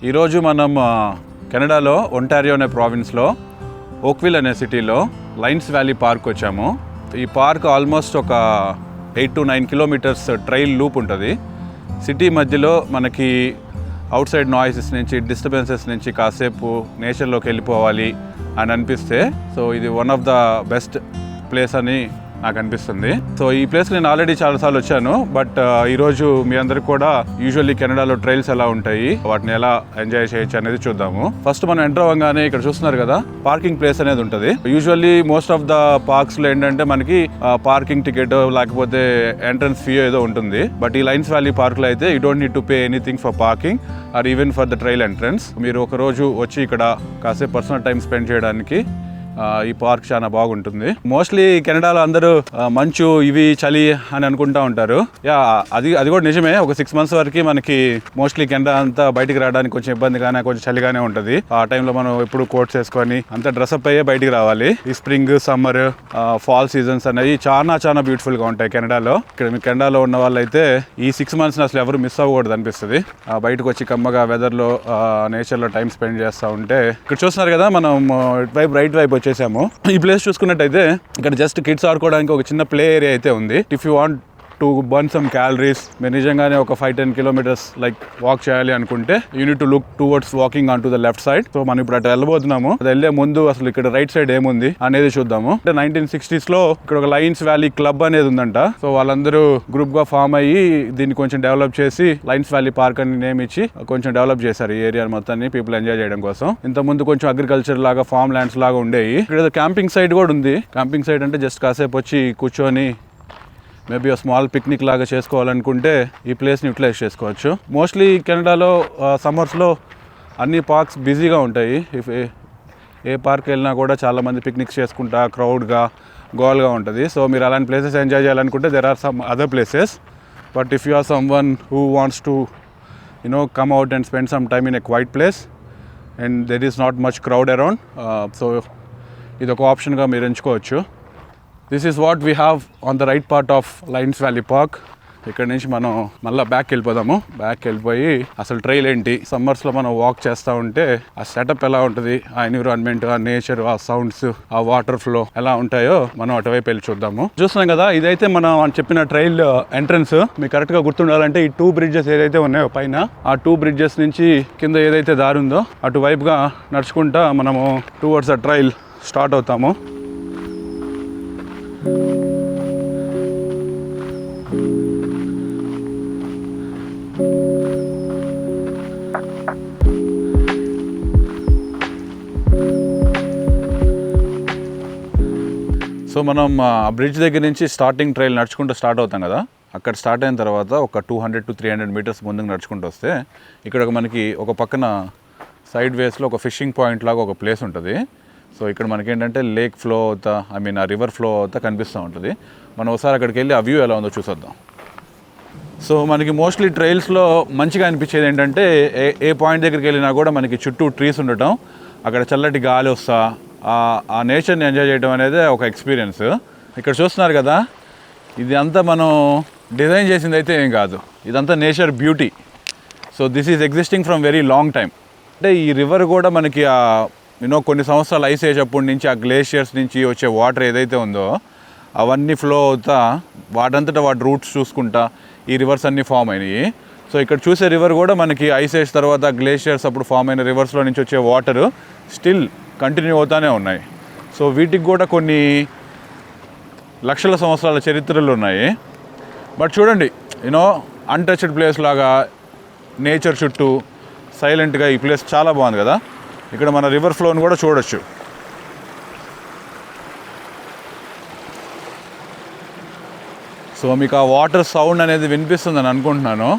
ఈరోజు మనం కెనడాలో ఒంటారియో అనే ప్రావిన్స్లో ఓక్విల్ అనే సిటీలో లైన్స్ వ్యాలీ పార్క్ వచ్చాము. ఈ పార్క్ ఆల్మోస్ట్ ఒక 8 to 9 కిలోమీటర్స్ ట్రైల్ లూప్ ఉంటుంది. సిటీ మధ్యలో మనకి అవుట్ సైడ్ నాయిసెస్ నుంచి, డిస్టర్బెన్సెస్ నుంచి కాసేపు నేచర్లోకి వెళ్ళిపోవాలి అని అనిపిస్తే సో ఇది one of the best place అని నాకు అనిపిస్తుంది. సో ఈ ప్లేస్ నేను ఆల్రెడీ చాలాసార్లు వచ్చాను. బట్ ఈరోజు మీ అందరికి కూడా యూజువల్లీ కెనడాలో ట్రైల్స్ ఎలా ఉంటాయి, వాటిని ఎలా ఎంజాయ్ చేయొచ్చు అనేది చూద్దాము. ఫస్ట్ మనం ఎంటర్ అవ్వగానే ఇక్కడ చూస్తున్నారు కదా పార్కింగ్ ప్లేస్ అనేది ఉంటుంది. యూజువల్లీ మోస్ట్ ఆఫ్ ద పార్క్స్లో ఏంటంటే మనకి పార్కింగ్ టికెట్ లేకపోతే ఎంట్రన్స్ ఫీ ఏదో ఉంటుంది. బట్ ఈ లైన్స్ వ్యాలీ పార్క్లో అయితే you don't need to pay anything for parking or even for the trail entrance. మీరు ఒక రోజు వచ్చి ఇక్కడ కాసేపు పర్సనల్ టైం స్పెండ్ చేయడానికి ఈ పార్క్ చాలా బాగుంటుంది. మోస్ట్లీ కెనడాలో అందరూ మంచు ఇవి చలి అని అనుకుంటా ఉంటారు. అది కూడా నిజమే. ఒక 6 months వరకు మనకి మోస్ట్లీ కెనడా అంతా బయటికి రావడానికి కొంచెం ఇబ్బందిగానే, కొంచెం చలిగానే ఉంటుంది. ఆ టైంలో మనం ఎప్పుడు కోట్స్ వేసుకొని అంతా డ్రెస్అప్ అయ్యే బయటికి రావాలి. ఈ స్ప్రింగ్, సమ్మర్, ఫాల్ సీజన్స్ అనేవి చాలా బ్యూటిఫుల్గా ఉంటాయి కెనడాలో. ఇక్కడ మీ కెనడాలో ఉన్న వాళ్ళైతే ఈ 6 months అసలు ఎవరు మిస్ అవ్వకూడదు అనిపిస్తుంది. బయటకు వచ్చి కమ్మగా వెదర్లో నేచర్లో టైం స్పెండ్ చేస్తూ ఉంటే. ఇక్కడ చూస్తున్నారు కదా మనం రైట్ వైపు వచ్చేసాము. ఈ ప్లేస్ చూసుకున్నట్టయితే ఇక్కడ జస్ట్ కిడ్స్ ఆడుకోవడానికి ఒక చిన్న ప్లే ఏరియా అయితే ఉంది. If you want to burn some calories, మీరు నిజంగానే ఒక 5-10 kilometers వాక్ చేయాలి అనుకుంటే you need to look towards walking on to the left side. So మనం ఇప్పుడు అటు వెళ్ళబోతున్నాము. అది వెళ్ళే ముందు అసలు ఇక్కడ రైట్ సైడ్ ఏముంది అనేది చూద్దాము. అంటే 1960s లో ఇక్కడ ఒక లైన్స్ వ్యాలీ క్లబ్ అనేది ఉందంట. సో వాళ్ళందరూ గ్రూప్ గా ఫామ్ అయ్యి దీన్ని కొంచెం డెవలప్ చేసి లైన్స్ వ్యాలీ పార్క్ అని నేమ్ ఇచ్చి కొంచెం డెవలప్ చేశారు ఈ ఏరియా మొత్తాన్ని పీపుల్ ఎంజాయ్ చేయడం కోసం. ఇంత ముందు కొంచెం అగ్రికల్చర్ లాగా, ఫామ్ ల్యాండ్స్ లాగా ఉండేవి. ఇక్కడ క్యాంపింగ్ సైడ్ కూడా ఉంది. క్యాంపింగ్ సైడ్ అంటే జస్ట్ కాసేపు వచ్చి కూర్చొని మేబీ స్మాల్ పిక్నిక్ లాగా చేసుకోవాలనుకుంటే ఈ ప్లేస్ని యూటిలైజ్ చేసుకోవచ్చు. మోస్ట్లీ కెనడాలో సమ్మర్స్లో అన్ని పార్క్స్ బిజీగా ఉంటాయి. ఏ పార్క్ వెళ్ళినా కూడా చాలామంది పిక్నిక్స్ చేసుకుంటా క్రౌడ్గా, గోల్గా ఉంటుంది. సో మీరు అలాంటి ప్లేసెస్ ఎంజాయ్ చేయాలనుకుంటే there are some other places. But if you are someone who wants to come out and spend some time in a quiet place and there is not much crowd around, so ఇది ఒక ఆప్షన్గా మీరు ఎంచుకోవచ్చు. This is what we have on the right part of Lines Valley Park. ఇక్కడ నుంచి మనం మళ్ళీ back వెళ్ళిపోదాము. బ్యాక్ వెళ్ళిపోయి అసలు ట్రైల్ ఏంటి, సమ్మర్స్లో మనం వాక్ చేస్తూ ఉంటే ఆ సెటప్ ఎలా ఉంటుంది, ఆ ఎన్విరాన్మెంట్, ఆ నేచర్, ఆ సౌండ్స్, ఆ వాటర్ ఫ్లో ఎలా ఉంటాయో మనం అటువైపు వెళ్ళి చూద్దాము. చూస్తున్నాం కదా ఇదైతే మనం చెప్పిన ట్రైల్ ఎంట్రన్స్. మీకు కరెక్ట్గా గుర్తుండాలంటే ఈ 2 bridges ఏదైతే ఉన్నాయో పైన, ఆ 2 bridges నుంచి కింద ఏదైతే దారి ఉందో అటువైపుగా నడుచుకుంటా మనము టువర్డ్స్ ఆ ట్రైల్ స్టార్ట్ అవుతాము. సో మనం బ్రిడ్జ్ దగ్గర నుంచి స్టార్టింగ్ ట్రైల్ నడుచుకుంటూ స్టార్ట్ అవుతాం కదా. అక్కడ స్టార్ట్ అయిన తర్వాత ఒక 200 to 300 meters ముందుకు నడుచుకుంటూ వస్తే ఇక్కడ మనకి ఒక పక్కన సైడ్ వేస్లో ఒక ఫిషింగ్ పాయింట్ లాగా ఒక ప్లేస్ ఉంటుంది. సో ఇక్కడ మనకి ఏంటంటే లేక్ ఫ్లో అవుతా, ఆ రివర్ ఫ్లో అవుతా కనిపిస్తూ ఉంటుంది. మనం ఒకసారి అక్కడికి వెళ్ళి ఆ వ్యూ ఎలా ఉందో చూసొద్దాం. సో మనకి మోస్ట్లీ ట్రైల్స్లో మంచిగా అనిపించేది ఏంటంటే ఏ పాయింట్ దగ్గరికి వెళ్ళినా కూడా మనకి చుట్టూ ట్రీస్ ఉండటం, అక్కడ చల్లటి గాలి వస్తా ఆ నేచర్ని ఎంజాయ్ చేయడం అనేది ఒక ఎక్స్పీరియన్స్. ఇక్కడ చూస్తున్నారు కదా ఇది అంతా మనం డిజైన్ చేసింది అయితే ఏం కాదు, ఇదంతా nature beauty. So this is existing from very long time. అంటే ఈ రివర్ కూడా మనకి కొన్ని సంవత్సరాలు ఐస్ ఏజ్ అప్పటి నుంచి ఆ గ్లేషియర్స్ నుంచి వచ్చే వాటర్ ఏదైతే ఉందో అవన్నీ ఫ్లో అవుతా వాటంతటా వాటి రూట్స్ చూసుకుంటా ఈ రివర్స్ అన్నీ ఫామ్ అయినాయి. సో ఇక్కడ చూసే రివర్ కూడా మనకి ఐస్ ఏజ్ తర్వాత గ్లేషియర్స్ అప్పుడు ఫామ్ అయిన రివర్స్లో నుంచి వచ్చే వాటర్ స్టిల్ కంటిన్యూ అవుతూనే ఉన్నాయి. సో వీటికి కూడా కొన్ని లక్షల సంవత్సరాల చరిత్రలు ఉన్నాయి. బట్ చూడండి అన్టచ్డ్ ప్లేస్ లాగా నేచర్ చుట్టూ సైలెంట్గా ఈ ప్లేస్ చాలా బాగుంది కదా. ఇక్కడ మన రివర్ ఫ్లోని కూడా చూడొచ్చు. సో మీకు ఆ వాటర్ సౌండ్ అనేది వినిపిస్తుందని అనుకుంటున్నాను.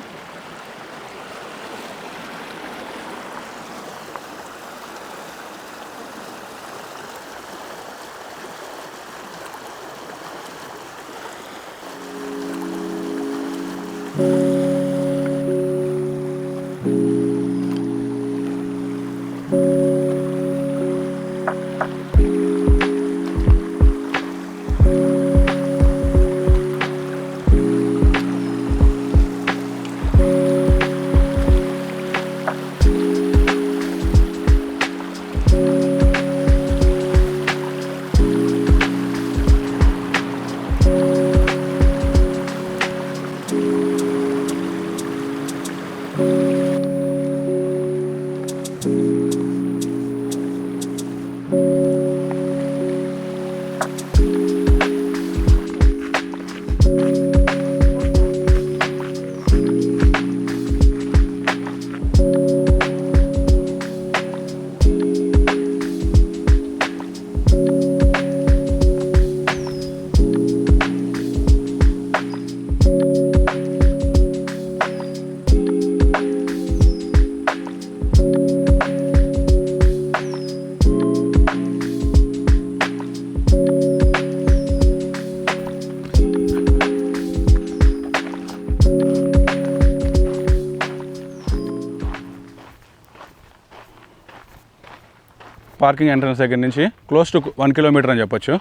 పార్కింగ్ ఎంట్రన్స్ దగ్గర నుంచి క్లోజ్ టు 1 కిలోమీటర్ అని చెప్పొచ్చు.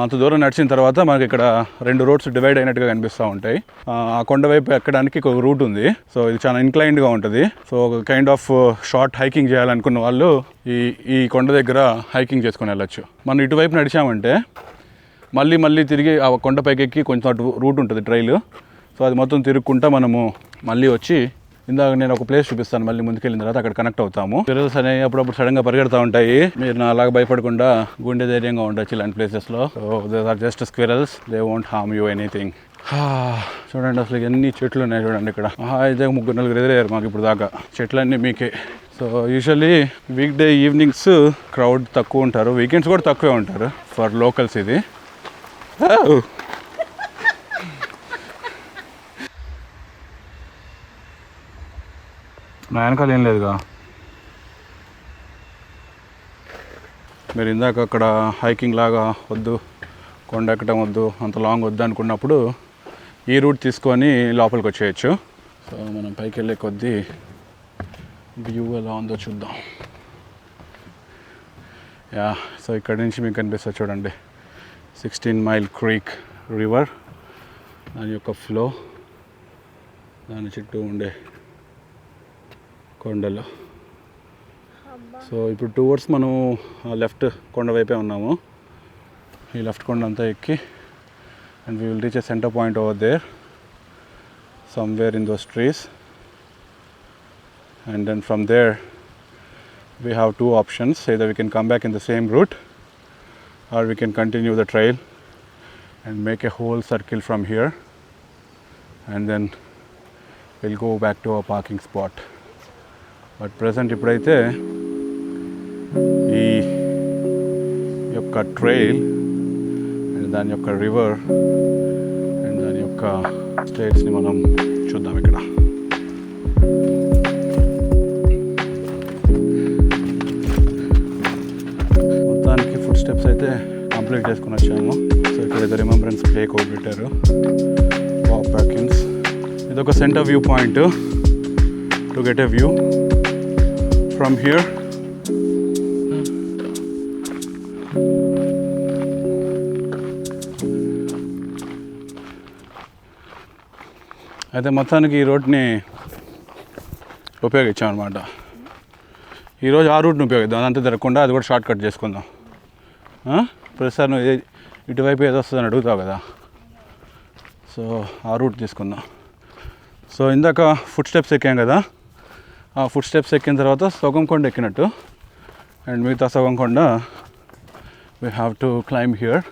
అంత దూరం నడిచిన తర్వాత మనకి ఇక్కడ 2 రోడ్స్ డివైడ్ అయినట్టుగా కనిపిస్తూ ఉంటాయి. ఆ కొండ వైపు ఎక్కడానికి ఒక రూట్ ఉంది. సో ఇది చాలా ఇన్క్లైన్డ్గా ఉంటుంది. సో ఒక కైండ్ ఆఫ్ షార్ట్ హైకింగ్ చేయాలనుకున్న వాళ్ళు ఈ కొండ దగ్గర హైకింగ్ చేసుకుని వెళ్ళొచ్చు. మనం ఇటువైపు నడిచామంటే మళ్ళీ తిరిగి ఆ కొండపైకి ఎక్కి కొంచెం రూట్ ఉంటుంది ట్రైల్. సో అది మొత్తం తిరుక్కుంటా మనము మళ్ళీ వచ్చి ఇందాక నేను ఒక ప్లేస్ చూపిస్తాను, మళ్ళీ ముందుకెళ్ళిన తర్వాత అక్కడ కనెక్ట్ అవుతాము. స్క్విరల్స్ అనేవి అప్పుడప్పుడు సడన్గా పరిగెడతా ఉంటాయి. మీరు నా అలాగా భయపడకుండా గుండె ధైర్యంగా ఉండొచ్చు ఇలాంటి ప్లేసెస్లో. So they are just squirrels, they won't harm you anything. చూడండి అసలు ఎన్ని చెట్లు ఉన్నాయి చూడండి ఇక్కడ. అయితే 3-4 ఎదురయ్యారు మాకు ఇప్పుడు దాకా. చెట్లన్నీ మీకే. So usually week day evenings crowd తక్కువ ఉంటారు, వీకెండ్స్ కూడా తక్కువే ఉంటారు ఫర్ లోకల్స్. ఇది నా వెనకాల ఏం లేదుగా. మీరు ఇందాక అక్కడ హైకింగ్ లాగా వద్దు, కొండ ఎక్కడం వద్దు, అంత లాంగ్ వద్దు అనుకున్నప్పుడు ఈ రూట్ తీసుకొని లోపలికి వచ్చేయచ్చు. సో మనం పైకి వెళ్ళే కొద్దీ వ్యూ ఎలా ఉందో చూద్దాం. సో ఇక్కడ నుంచి మీకు కనిపిస్తుంది చూడండి, 16 మైల్ క్రీక్ రివర్, దాని యొక్క ఫ్లో, దాని చుట్టూ ఉండే కొండలు. సో ఇప్పుడు టువర్డ్స్ మనం లెఫ్ట్ కొండ వైపే ఉన్నాము. ఈ లెఫ్ట్ కొండ అంతా ఎక్కి and we will reach a centre point over there somewhere in those trees, and then from there we have 2 options. Either we can come back in the same route or we can continue the trail and make a whole circle from here, and then we'll go back to our parking spot. But present ఇప్పుడైతే ఈ యొక్క trial and దాని యొక్క river and దాని యొక్క స్టేట్స్ని మనం చూద్దాం ఇక్కడ. మొత్తానికి ఫుడ్ స్టెప్స్ అయితే కంప్లీట్ చేసుకుని వచ్చాము. సో ఇక్కడ ఏదో రిమెంబరెన్స్ ప్లే కోడ్ పెట్టారు, బాబ్ ప్యాకిన్స్. ఇదొక centre view point to get a view from here. అయితే మొత్తానికి ఈ రోడ్ని ఉపయోగించాం అనమాట. ఈరోజు ఆ రూట్ని ఉపయోగిద్దాం, అదంతా తిరగకుండా అది కూడా షార్ట్ కట్ చేసుకుందాం. ప్రతిసారి నువ్వు ఇటువైపు ఏదో వస్తుందని అడుగుతావు కదా, సో ఆ రూట్ తీసుకుందాం. సో ఇందాక ఫుడ్ స్టెప్స్ ఎక్కాం కదా, ఆ ఫుడ్ స్టెప్స్ ఎక్కిన తర్వాత సగం కొండ ఎక్కినట్టు, అండ్ మిగతా సగం కొండ we have to climb here.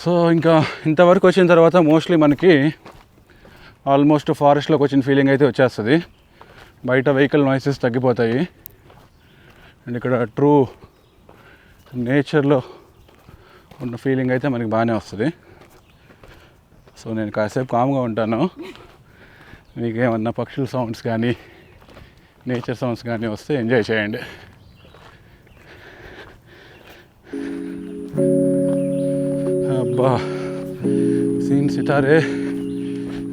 So ఇంకా ఇంతవరకు వచ్చిన తర్వాత మోస్ట్లీ మనకి ఆల్మోస్ట్ ఫారెస్ట్లోకి వచ్చిన ఫీలింగ్ అయితే వచ్చేస్తుంది. బయట వెహికల్ నాయిసెస్ తగ్గిపోతాయి అండ్ ఇక్కడ ట్రూ నేచర్లో ఉన్న ఫీలింగ్ అయితే మనకి బాగానే వస్తుంది. సో నేను కాసేపు కామ్గా ఉంటాను, మీకేమన్నా పక్షుల సౌండ్స్ కానీ నేచర్ సౌండ్స్ కానీ వస్తే ఎంజాయ్ చేయండి. అబ్బా సీన్ సితారే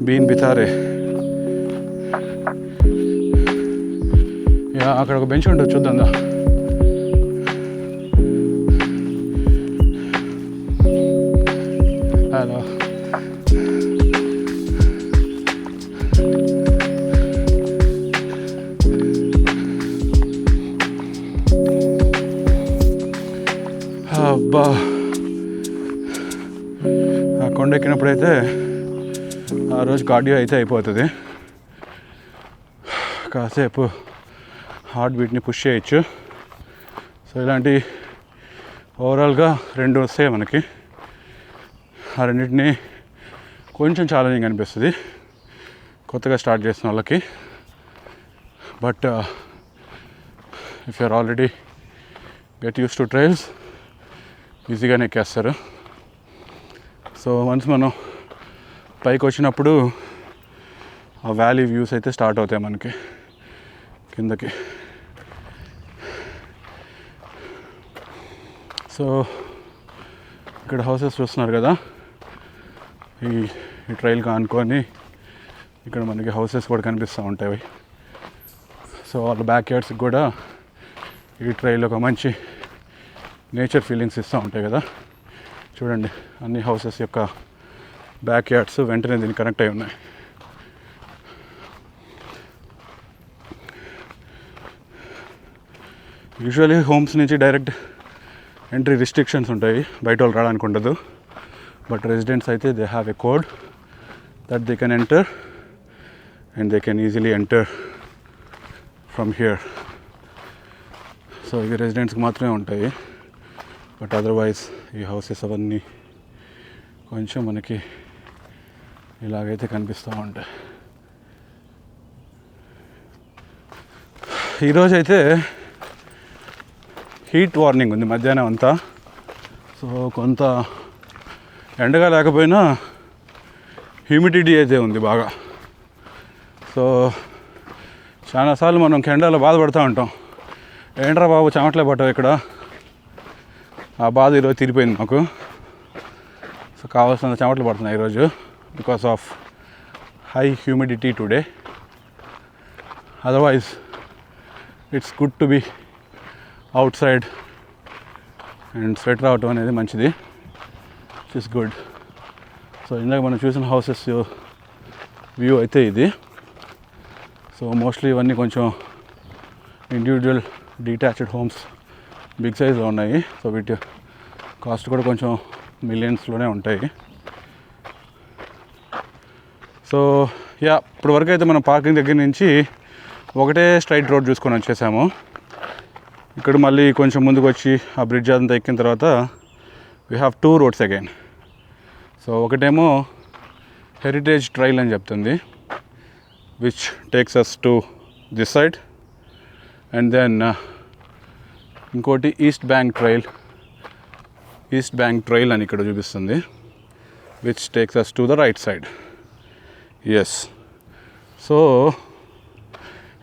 బీన్ బితారే. అక్కడ ఒక బెంచ్ ఉంటుంది చూద్దాం. హలో, అబ్బా ఆ కొండ ఎక్కినప్పుడైతే ఆ రోజు కార్డియో అయితే అయిపోతుంది. కాసేపు హార్ట్ బీట్ని పుష్ చేయొచ్చు. సో ఇలాంటి ఓవరాల్గా 2 వస్తాయి మనకి. ఆ రెండింటిని కొంచెం ఛాలెంజింగ్ అనిపిస్తుంది కొత్తగా స్టార్ట్ చేసిన వాళ్ళకి. But if you're already get uses to trails ఈజీగానే ఎక్కేస్తారు. సో వన్స్ మనం పైకి వచ్చినప్పుడు ఆ వ్యాలీ వ్యూస్ అయితే స్టార్ట్ అవుతాయి మనకి కిందకి. సో ఇక్కడ హౌసెస్ చూస్తున్నారు కదా, ఈ ట్రైల్ కానుకొని ఇక్కడ మనకి హౌసెస్ కూడా కనిపిస్తూ ఉంటాయి. సో వాళ్ళ బ్యాక్ యార్డ్స్కి కూడా ఈ ట్రైల్ ఒక మంచి నేచర్ ఫీలింగ్స్ ఇస్తూ ఉంటాయి కదా. చూడండి, అన్ని హౌసెస్ యొక్క బ్యాక్ యార్డ్స్ వెంటనే దీనికి కనెక్ట్ అయి ఉన్నాయి. యూజువలీ హోమ్స్ నుంచి డైరెక్ట్ ఎంట్రీ రిస్ట్రిక్షన్స్ ఉంటాయి, బయట వాళ్ళు రావడానికి ఉండదు. బట్ రెసిడెంట్స్ అయితే they have a code that they can enter and they can easily enter from here. So ఇవి రెసిడెంట్స్కి మాత్రమే ఉంటాయి. బట్ అదర్వైజ్ ఈ హౌసెస్ అవన్నీ కొంచెం మనకి ఇలాగైతే కనిపిస్తూ ఉంటాయి. ఈరోజైతే హీట్ వార్నింగ్ ఉంది మధ్యాహ్నం అంతా. సో కొంత ఎండగా లేకపోయినా హ్యూమిడిటీ అయితే ఉంది బాగా. సో చాలాసార్లు మనం కెండాలో బాధపడుతూ ఉంటాం, ఏంట్రా బాబు చెమట్లే పట్టావు ఇక్కడ. ఆ బాధ ఈరోజు తీరిపోయింది మాకు. సో కావాల్సిన చెమటలు పడుతున్నాయి ఈరోజు because of high humidity today. Otherwise it's good to be out side and sweat రావటం అనేది మంచిది, విచ్ ఇస్ గుడ్. సో ఇందాక మనం చూసిన హౌసెస్ వ్యూ అయితే ఇది. సో మోస్ట్లీ ఇవన్నీ కొంచెం ఇండివిజువల్ డీటాచ్డ్ హోమ్స్ బిగ్ సైజ్లో ఉన్నాయి. సో వీటి కాస్ట్ కూడా కొంచెం మిలియన్స్లోనే ఉంటాయి. సో ఇప్పుడు వరకు అయితే మనం పార్కింగ్ దగ్గర నుంచి ఒకటే స్ట్రైట్ రోడ్ చూసుకొని వచ్చేసాము. ఇక్కడ మళ్ళీ కొంచెం ముందుకు వచ్చి ఆ బ్రిడ్జ్ అంతా ఎక్కిన తర్వాత we have 2 roads again. So ఒకటేమో హెరిటేజ్ ట్రైల్ అని చెప్తుంది, which takes us to this side. And then ఇంకోటి ఈస్ట్ బ్యాంక్ ట్రైల్ అని ఇక్కడ చూపిస్తుంది, which takes us to the right side. Yes. So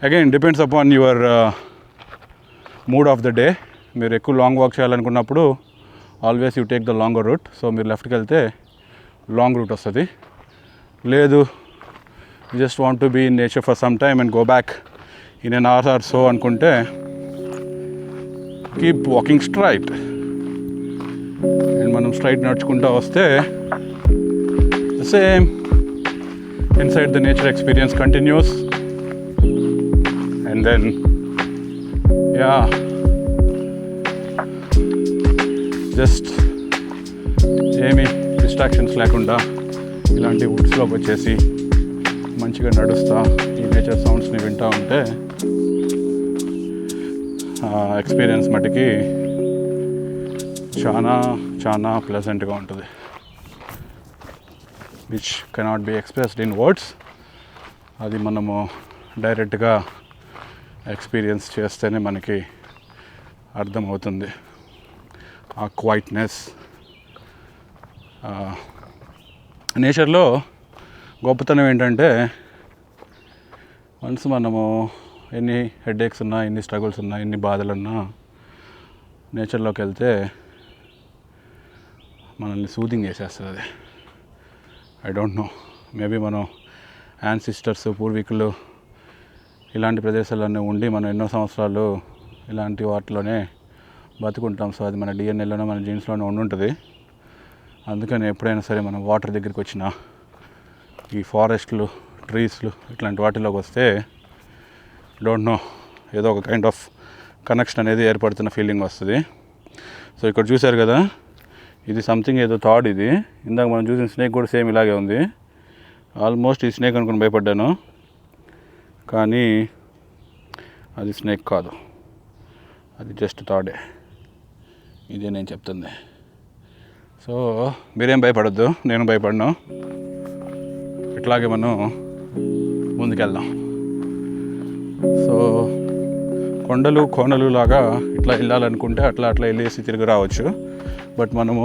again depends upon your mood of the day. మీరు ఎక్కువ long walk చేయాలనుకున్నప్పుడు always you take the longer route. So మీరు లెఫ్ట్కి వెళ్తే లాంగ్ రూట్ వస్తుంది. లేదు you just want to be in nature for some time and go back in an hour or so అనుకుంటే keep walking straight. And మనం straight నడుచుకుంటూ వస్తే the same inside the nature experience continues. And then just ఏమీ distractions లేకుండా ఇలాంటి వుడ్స్లోకి వచ్చేసి మంచిగా నడుస్తూ ఈ నేచర్ సౌండ్స్ని వింటూ ఉంటే ఎక్స్పీరియన్స్ మటుకి చాలా చాలా ప్లెజెంట్గా ఉంటుంది, which cannot be expressed in words. అది మనము డైరెక్ట్గా ఎక్స్పీరియన్స్ చేస్తేనే మనకి అర్థమవుతుంది ఆ క్వైట్నెస్. నేచర్లో గొప్పతనం ఏంటంటే వన్స్ మనము ఎన్ని హెడేక్స్ ఉన్నా, ఎన్ని స్ట్రగుల్స్ ఉన్నా, ఎన్ని బాధలున్నా నేచర్లోకి వెళ్తే మనల్ని సూదింగ్ చేసేస్తుంది అది. ఐ డోంట్ నో, మేబీ మనం యాన్సిస్టర్స్, పూర్వీకులు ఇలాంటి ప్రదేశాల్లోనే ఉండి మనం ఎన్నో సంవత్సరాలు ఇలాంటి వాటిలోనే బతుకుంటాం. సో అది మన డిఎన్ఏలోనే, మన జీన్స్లోనే ఉండుంటుంది. అందుకని ఎప్పుడైనా సరే మనం వాటర్ దగ్గరికి వచ్చిన ఈ ఫారెస్ట్లు, ట్రీస్లు ఇట్లాంటి వాటిలోకి వస్తే డోంట్ నో, ఏదో ఒక కైండ్ ఆఫ్ కనెక్షన్ అనేది ఏర్పడుతున్న ఫీలింగ్ వస్తుంది. సో ఇక్కడ చూశారు కదా, ఇది సంథింగ్ ఏదో థాడ్. ఇది ఇందాక మనం చూసిన స్నేక్ కూడా సేమ్ ఇలాగే ఉంది. ఆల్మోస్ట్ ఈ స్నేక్ అనుకుని భయపడ్డాను, కానీ అది స్నేక్ కాదు, అది జస్ట్ థాడే. ఇదే నేను చెప్తుంది. సో మీరేం భయపడద్దు, నేను భయపడను. ఇట్లాగే మనం ముందుకెళ్దాం. సో కొండలు కోనలు లాగా ఇట్లా వెళ్ళాలనుకుంటే అట్లా వెళ్ళేసి తిరిగి రావచ్చు. బట్ మనము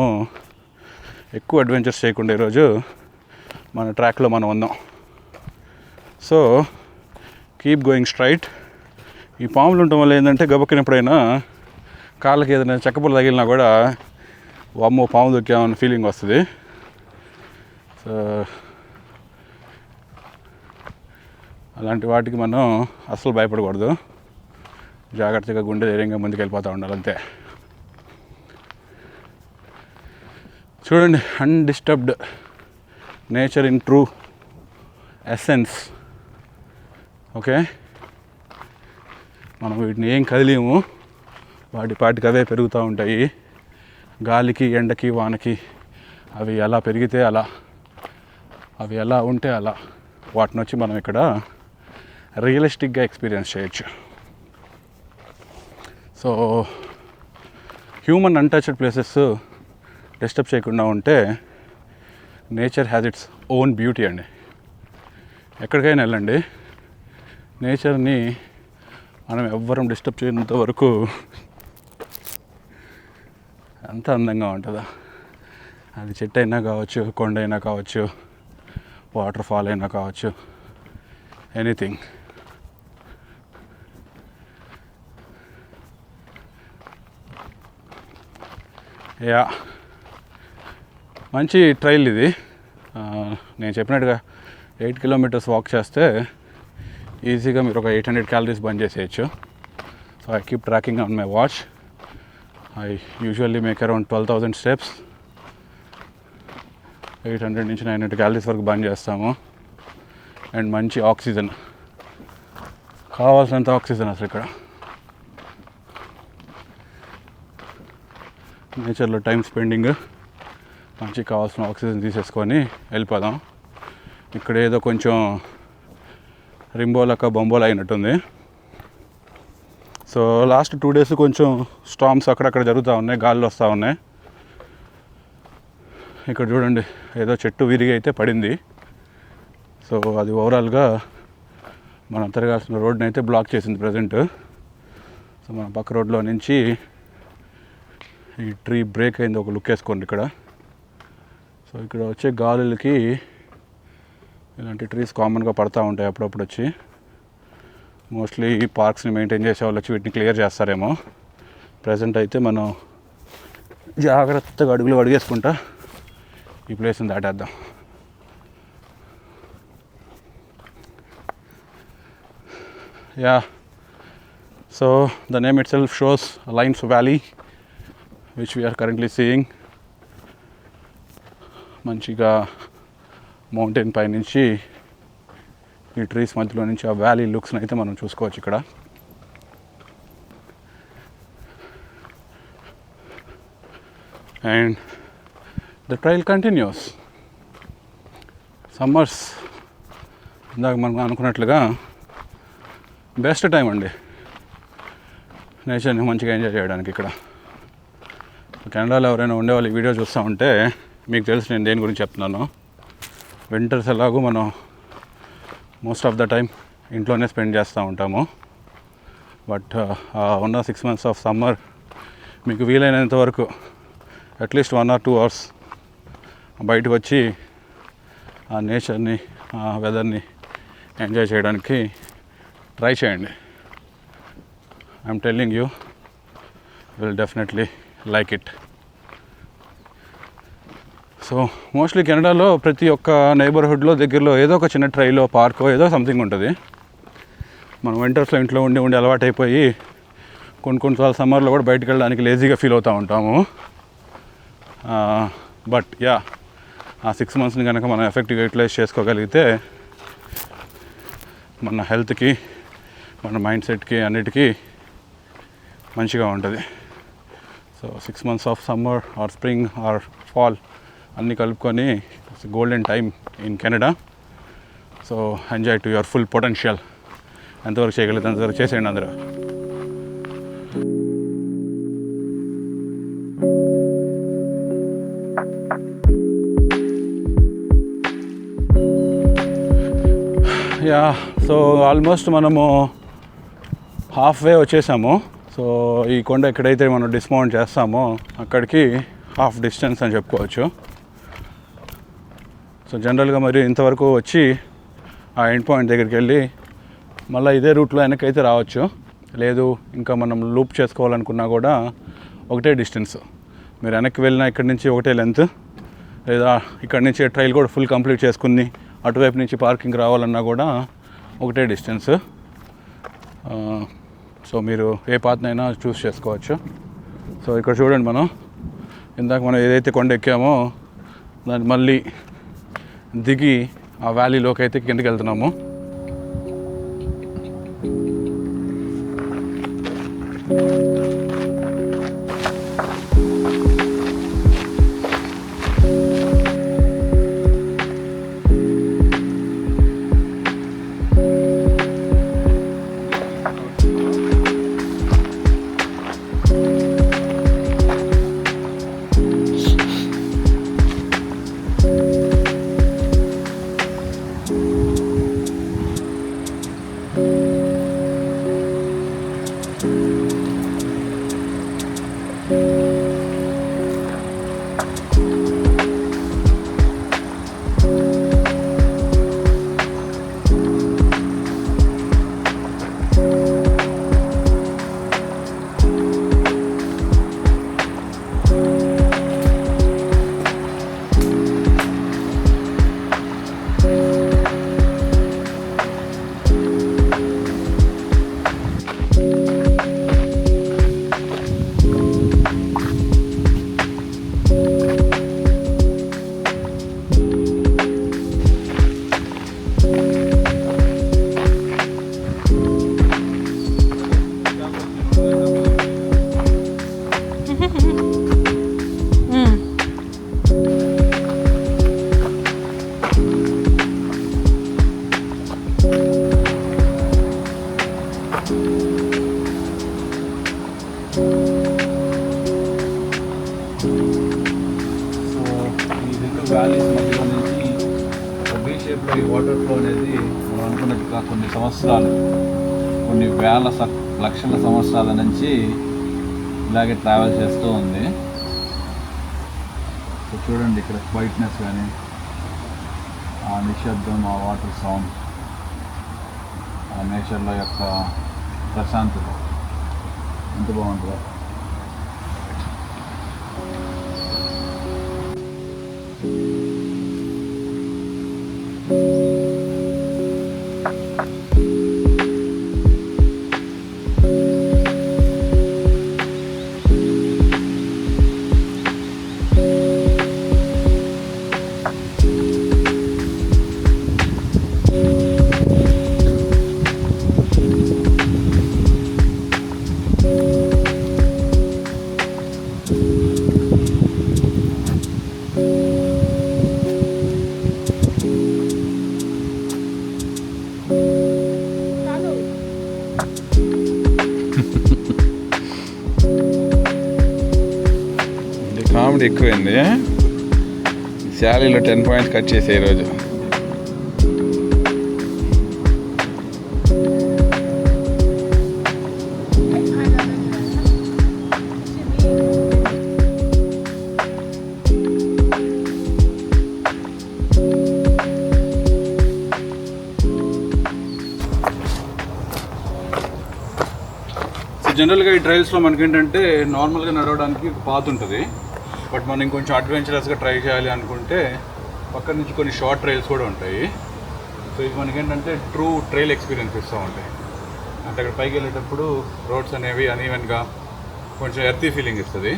ఎక్కువ అడ్వెంచర్స్ చేయకుండా ఈరోజు మన ట్రాక్లో మనం ఉన్నాం. So keep going straight. ఈ పాములు ఉండటం వల్ల ఏంటంటే గబక్కినప్పుడైనా కాళ్ళకి ఏదైనా చెక్కపులు తగిలినా కూడా వామ్మో పాము దొక్కామన్న ఫీలింగ్ వస్తుంది. సో అలాంటి వాటికి మనం అస్సలు భయపడకూడదు. జాగ్రత్తగా గుండె ధైర్యంగా ముందుకు వెళ్ళిపోతూ ఉండాలి అంతే. చూడండి, undisturbed nature in true essence. Okay, మనం వీటిని ఏం కదిలేము, వాటికి అవే పెరుగుతూ ఉంటాయి. గాలికి, ఎండకి, వానకి అవి ఎలా పెరిగితే అలా, అవి ఎలా ఉంటే అలా వాటిని వచ్చి మనం ఇక్కడ రియలిస్టిక్గా ఎక్స్పీరియన్స్ చేయొచ్చు. So human untouched places disturb చేయకుండా ఉంటే nature has its own beauty అండి. ఎక్కడికైనా వెళ్ళండి, నేచర్ని మనం ఎవ్వరం డిస్టర్బ్ చేయనంత వరకు అంత అందంగా ఉంటుందా. అది చెట్టు అయినా కావచ్చు, కొండ అయినా కావచ్చు, వాటర్ ఫాల్ అయినా కావచ్చు, ఎనీథింగ్. యా, మంచి ట్రైల్ ఇది. నేను చెప్పినట్టుగా 8 కిలోమీటర్స్ వాక్ చేస్తే ఈజీగా మీరు ఒక 800 క్యాలరీస్ బర్న్ చేసేయచ్చు. So I keep tracking on my watch. I usually make around 12,000 steps. 800 నుంచి 900 క్యాలరీస్ వరకు బర్న్ చేస్తాము. అండ్ మంచి ఆక్సిజన్, కావాల్సినంత ఆక్సిజన్ అసలు ఇక్కడ. నేచర్లో టైం స్పెండింగ్, మంచి కావాల్సిన ఆక్సిజన్ తీసేసుకొని వెళ్ళిపోదాం. ఇక్కడ ఏదో కొంచెం రింబోలక బొంబోలా అయినట్టుంది. సో లాస్ట్ 2 days కొంచెం స్టార్మ్స్ అక్కడక్కడ జరుగుతూ ఉన్నాయి, గాల్లో వస్తూ ఉన్నాయి. ఇక్కడ చూడండి, ఏదో చెట్టు విరిగి అయితే పడింది. సో అది ఓవరాల్గా మనం తిరగాల్సిన రోడ్ని అయితే బ్లాక్ చేసింది ప్రజెంట్. సో మన పక్క రోడ్లో నుంచి ఈ ట్రీ బ్రేక్ అయింది, ఒక లుక్ వేసుకోండి ఇక్కడ. సో ఇక్కడ వచ్చే గాలులకి ఇలాంటి ట్రీస్ కామన్గా పడతా ఉంటాయి అప్పుడప్పుడు వచ్చి. మోస్ట్లీ ఈ పార్క్స్ని మెయింటైన్ చేసే వాళ్ళు వచ్చి వీటిని క్లియర్ చేస్తారేమో. ప్రజెంట్ అయితే మనం జాగ్రత్తగా అడుగులు అడిగేసుకుంటా ఈ ప్లేస్ని దాటేద్దాం. Yeah, so the name itself shows lines valley which we are currently seeing. మంచిగా మౌంటైన్ పై నుంచి ఈ ట్రీస్ మధ్యలో నుంచి ఆ వ్యాలీ లుక్స్ని అయితే మనం చూసుకోవచ్చు ఇక్కడ. And the trail continues. Summers ఇందాక మనం అనుకున్నట్లుగా బెస్ట్ టైం అండి నేచర్ని మంచిగా ఎంజాయ్ చేయడానికి ఇక్కడ. కెనడాలో ఎవరైనా ఉండేవాళ్ళు ఈ వీడియో చూస్తూ ఉంటే మీకు తెలుసు నేను దేని గురించి చెప్తున్నాను. వింటర్స్ ఎలాగో మనం మోస్ట్ ఆఫ్ ద టైం ఇంట్లోనే స్పెండ్ చేస్తూ ఉంటాము. బట్ ఉన్న 6 months ఆఫ్ సమ్మర్ మీకు వీలైనంత వరకు అట్లీస్ట్ 1 or 2 hours బయటకు వచ్చి ఆ నేచర్ని, ఆ వెదర్ని ఎంజాయ్ చేయడానికి ట్రై చేయండి. I'm telling you will definitely like it. So mostly కెనడాలో ప్రతి ఒక్క నైబర్హుడ్లో దగ్గరలో ఏదో ఒక చిన్న ట్రైలో, పార్కో ఏదో సంథింగ్ ఉంటుంది. మనం వింటర్స్లో ఇంట్లో ఉండి అలవాటు అయిపోయి కొన్నిసార్లు సమ్మర్లో కూడా బయటకు వెళ్ళడానికి లేజీగా ఫీల్ అవుతూ ఉంటాము. బట్ యా, ఆ 6 monthsని కనుక మనం ఎఫెక్టివ్గా యూటిలైజ్ చేసుకోగలిగితే మన హెల్త్కి, మన మైండ్ సెట్కి, అన్నిటికీ మంచిగా ఉంటుంది. So 6 months of summer or spring or fall అన్నీ కలుపుకొని golden time in Canada. So enjoy to your full potential. ఎంతవరకు చేయగలిగితే అంతవరకు చేసేయండి అందరూ. యా, సో ఆల్మోస్ట్ మనము హాఫ్ వే వచ్చేసాము. సో ఈ కొండ ఎక్కడైతే మనం డిస్మౌంట్ చేస్తామో అక్కడికి హాఫ్ డిస్టెన్స్ అని చెప్పుకోవచ్చు. సో జనరల్గా మరి ఇంతవరకు వచ్చి ఆ ఎండ్ పాయింట్ దగ్గరికి వెళ్ళి మళ్ళీ ఇదే రూట్లో వెనకైతే రావచ్చు. లేదు ఇంకా మనం లూప్ చేసుకోవాలనుకున్నా కూడా ఒకటే డిస్టెన్స్. మీరు వెనక్కి వెళ్ళినా ఇక్కడి నుంచి ఒకటే లెంత్, లేదా ఇక్కడి నుంచి ట్రైల్ కూడా ఫుల్ కంప్లీట్ చేసుకుని అటువైపు నుంచి పార్కింగ్ రావాలన్నా కూడా ఒకటే డిస్టెన్స్. సో మీరు ఏ పాత్నైనా చూస్ చేసుకోవచ్చు. సో ఇక్కడ చూడండి, ఇందాక మనం ఏదైతే కొండ ఎక్కామో దాన్ని మళ్ళీ దిగి ఆ వ్యాలీలోకి అయితే కిందకి వెళ్తున్నాము. వ్యాలీస్ మధ్యలో నుంచి బీ షేప్లో ఈ వాటర్ ఫ్లో అనేది మనం అనుకున్నట్టుగా కొన్ని సంవత్సరాలు, కొన్ని వేల లక్షల సంవత్సరాల నుంచి ఇలాగే ట్రావెల్ చేస్తూ ఉంది. సో చూడండి ఇక్కడ వైట్నెస్ కానీ, ఆ నిశ్శబ్దం, ఆ వాటర్ సౌండ్, ఆ నేచర్లో యొక్క ప్రశాంతత ఎంత బాగుంటుందో. కామెడీ ఎక్కువైంది. శాలరీలో 10 పాయింట్స్ కట్ చేసే ఈరోజు. జనరల్గా ఈ ట్రైల్స్లో మనకేంటంటే నార్మల్గా నడవడానికి పాత్ ఉంటుంది. బట్ మనం ఇంకొంచెం అడ్వెంచరస్గా ట్రై చేయాలి అనుకుంటే పక్కన నుంచి కొన్ని షార్ట్ ట్రైల్స్ కూడా ఉంటాయి. సో ఇది మనకేంటంటే ట్రూ ట్రైల్ ఎక్స్పీరియన్స్ ఇస్తూ ఉంటాయి. అంటే అక్కడ పైకి వెళ్ళేటప్పుడు రోడ్స్ అనేవి అనీవెన్గా కొంచెం ఎర్తీ ఫీలింగ్ ఇస్తుంది.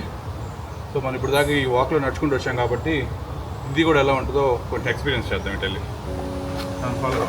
సో మనం ఇప్పుడు దాకా ఈ వాక్లో నడుచుకుంటూ వచ్చాం కాబట్టి ఇది కూడా ఎలా ఉంటుందో కొంచెం ఎక్స్పీరియన్స్ చేద్దాం ఇటు వెళ్ళి. ఫాలో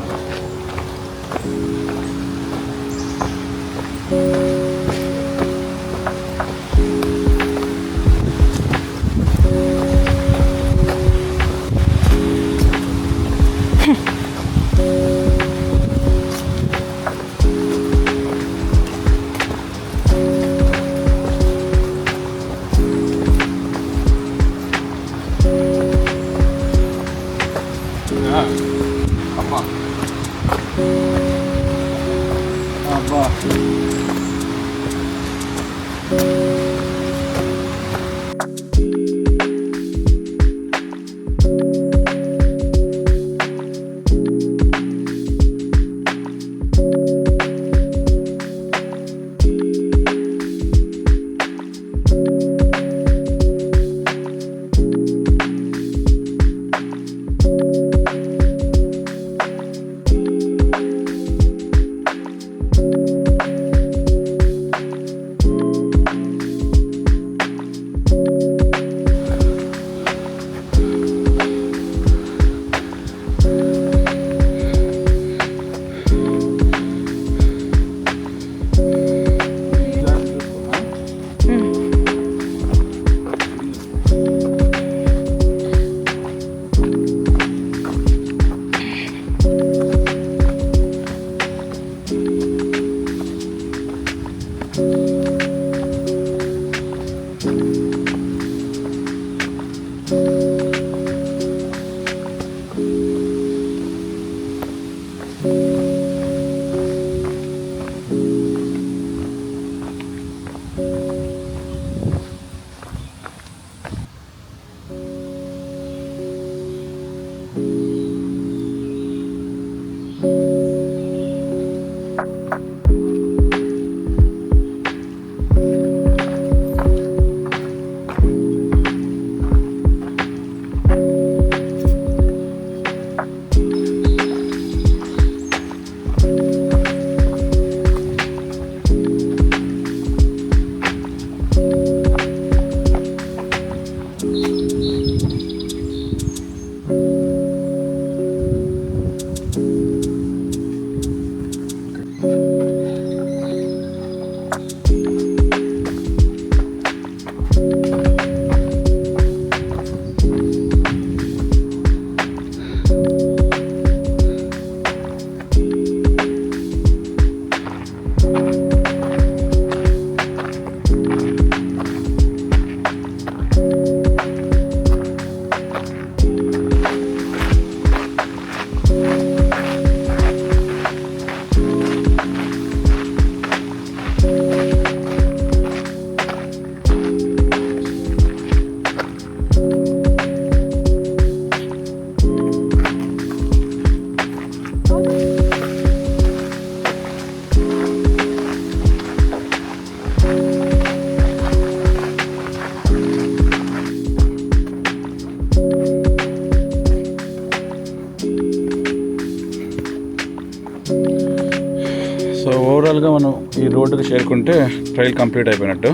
సో ఓవరాల్గా మనం ఈ రోడ్డుకి చేరుకుంటే ట్రైల్ కంప్లీట్ అయిపోయినట్టు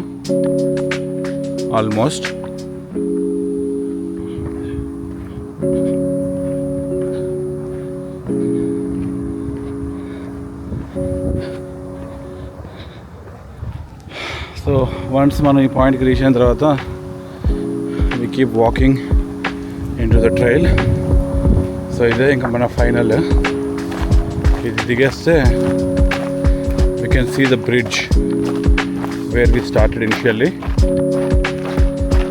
ఆల్మోస్ట్. సో వన్స్ మనం ఈ పాయింట్కి రీచ్ అయిన తర్వాత we keep walking into the trail. So ఇదే ఇంకా మన ఫైనల్. ఇది దిగేస్తే we can see the bridge where we started initially.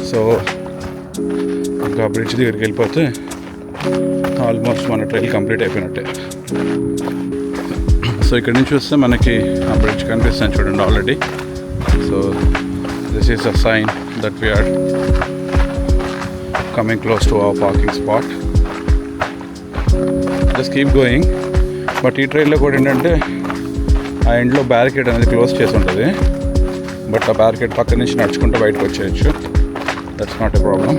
So ఇంకా బ్రిడ్జ్ దగ్గరికి వెళ్ళిపోతే ఆల్మోస్ట్ మన ట్రైల్ కంప్లీట్ అయిపోయినట్టే. సో ఇక్కడ నుంచి చూస్తే మనకి ఆ బ్రిడ్జ్ కనిపిస్తుంది చూడండి already. So this is a sign that we are coming close to our parking spot. Just keep going. But ఈ ట్రైన్లో కూడా ఏంటంటే ఆ ఎండ్లో బ్యారికేడ్ అనేది క్లోజ్ చేసి ఉంటుంది. బట్ ఆ బ్యారికేడ్ పక్క నుంచి నడుచుకుంటూ బయటకు వచ్చేయచ్చు. That's not a problem.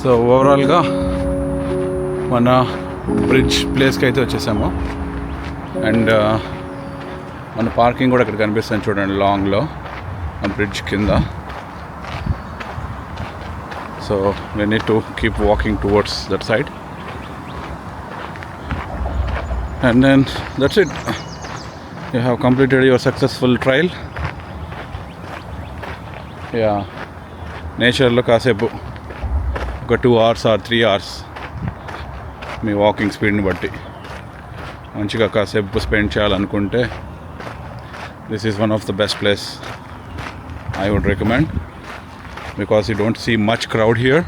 So ఓవరాల్గా మన బ్రిడ్జ్ ప్లేస్కి అయితే వచ్చేసాము. అండ్ మన పార్కింగ్ కూడా ఇక్కడ కనిపిస్తుంది చూడండి లాంగ్లో ఆ బ్రిడ్జ్ కింద. So we need to keep walking towards that side. And then that's it. You have completed your successful trial. Yeah, నేచర్లో కాసేపు ఒక 2 hours or 3 hours మీ వాకింగ్ స్పీడ్ని బట్టి మంచిగా కాసేపు స్పెండ్ చేయాలనుకుంటే this is one of the best place I would recommend. Because you don't see much crowd here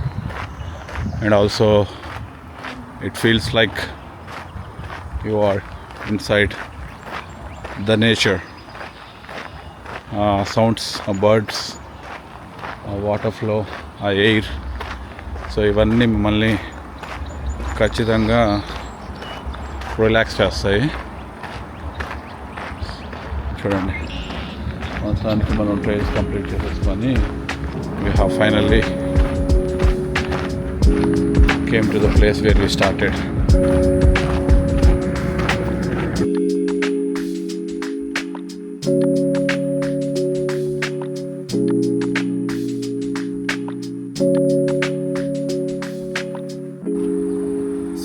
and also it feels like you are inside the nature. Sounds, birds, water flow, ఆ air, so ఇవన్నీ మిమ్మల్ని ఖచ్చితంగా relax చేస్తాయి. చూడండి, మొత్తానికి మనం trials complete చేసేసుకొని we have finally came to the place where we started.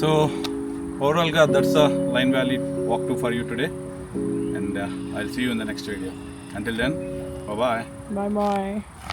So overall that's a Line Valley walkthrough for you today, and I'll see you in the next video. Until then, bye bye. Bye bye.